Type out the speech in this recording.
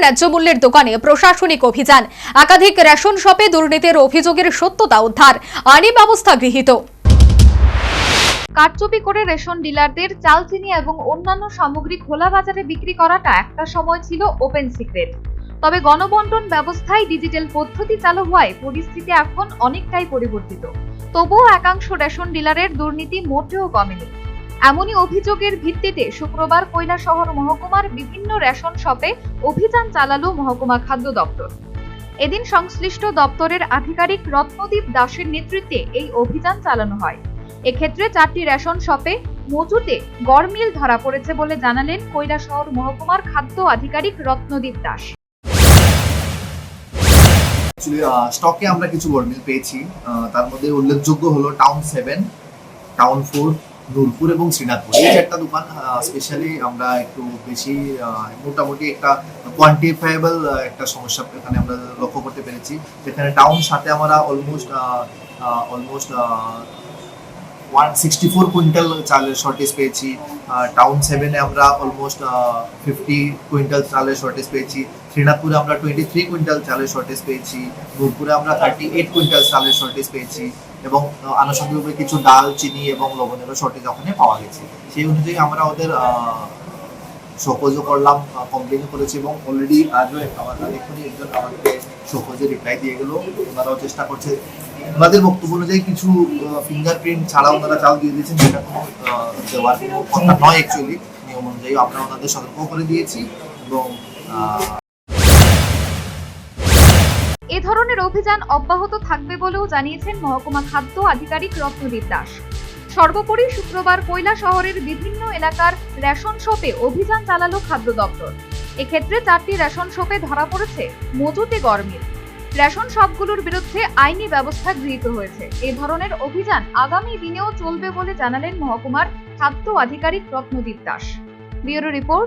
ন্যায্য মূল্যের দোকানে প্রশাসনিক অভিযান, একাধিক রেশন শপে দুর্নীতির অভিযোগের সত্যতা উদ্ধার, আইনি ব্যবস্থা গৃহীত। কারচুপি করে রেশন ডিলারদের চাল, চিনি এবং অন্যান্য সামগ্রী খোলা বাজারে বিক্রি করাটা একটা সময় ছিল ওপেন সিক্রেট। তবে গণবন্টন ব্যবস্থায় ডিজিটাল পদ্ধতি চালু হওয়ায় পরিস্থিতি এখন অনেকটাই পরিবর্তিত। তবুও একাংশ রেশন ডিলারের দুর্নীতি মোটেও কমেনি। এমনই অভিযোগের ভিত্তিতে শুক্রবার কৈলাসহর মহকুমার বিভিন্ন রেশন শপে অভিযান চালালো মহকুমা খাদ্য দপ্তর। এদিন সংশ্লিষ্ট দপ্তরের আধিকারিক রত্নদীপ দাসের নেতৃত্বে এই অভিযান চালানো হয়। এক্ষেত্রে 4টি রেশন শপে মজুতে গড়মিল ধরা পড়েছে বলে জানালেন কৈলাসহর মহকুমার খাদ্য আধিকারিক রত্নদীপ দাস। স্টকে আমরা কিছু গড়মিল পেয়েছি, তার মধ্যে উল্লেখযোগ্য হলো টাউন 7, টাউন 4, নূরপুর এবং শ্রীনাথপুর। এই 4টা দোকান স্পেশালি আমরা একটু বেশি মোটামুটি একটা কোয়ান্টিফাইবল একটা সমস্যা এখানে আমরা লক্ষ্য করতে পেরেছি। যেখানে টাউন 7-এ আমরা অলমোস্ট 164 কুইন্টাল চালের শর্টেজ পেয়েছি। টাউন 7-এ আমরা অলমোস্ট 50 কুইন্টাল চালের শর্টেজ পেয়েছি। শ্রীনাথপুরে আমরা 23 কুইন্টাল চালের শর্টেজ পেয়েছি। নূরপুরে আমরা 38 কুইন্টাল চালের শর্টেজ পেয়েছি এবং আনুষঙ্গিকভাবে কিছু ডাল, চিনি এবং লবণেরও শর্টেজ ওখানে পাওয়া গেছে। সেই অনুযায়ী আমরা ওদের শোকজও করলাম, কমপ্লেনও করেছি এবং অলরেডি আজও এক্ষুনি একজন আমাদেরকে শোকজে রিপ্লাই দিয়ে গেল। ওনারাও চেষ্টা করছে, ওনাদের বক্তব্য অনুযায়ী কিছু ফিঙ্গারপ্রিন্ট ছাড়া ওনারা চাল দিয়ে দিয়েছেন, সেটা কোনো দেওয়ার কথা নয়। অ্যাকচুয়ালি নিয়ম অনুযায়ী আমরা ওনাদের সতর্ক করে দিয়েছি এবং এ ধরনের অভিযান অব্যাহত থাকবে বলেও জানিয়েছেন মহকুমা খাদ্য আধিকারিক রত্নদীপ দাস। সর্বোপরি শুক্রবার কৈলাসহরের বিভিন্ন এলাকার রেশন শপে অভিযান চালালো খাদ্য দপ্তর। এক্ষেত্রে 4টি রেশন শপে ধরা পড়েছে মজুতে গড়মিল। রেশন শপগুলোর বিরুদ্ধে আইনি ব্যবস্থা গৃহীত হয়েছে। এ ধরনের অভিযান আগামী দিনেও চলবে বলে জানালেন মহকুমার খাদ্য আধিকারিক রত্নদীপ দাস। Bureau report.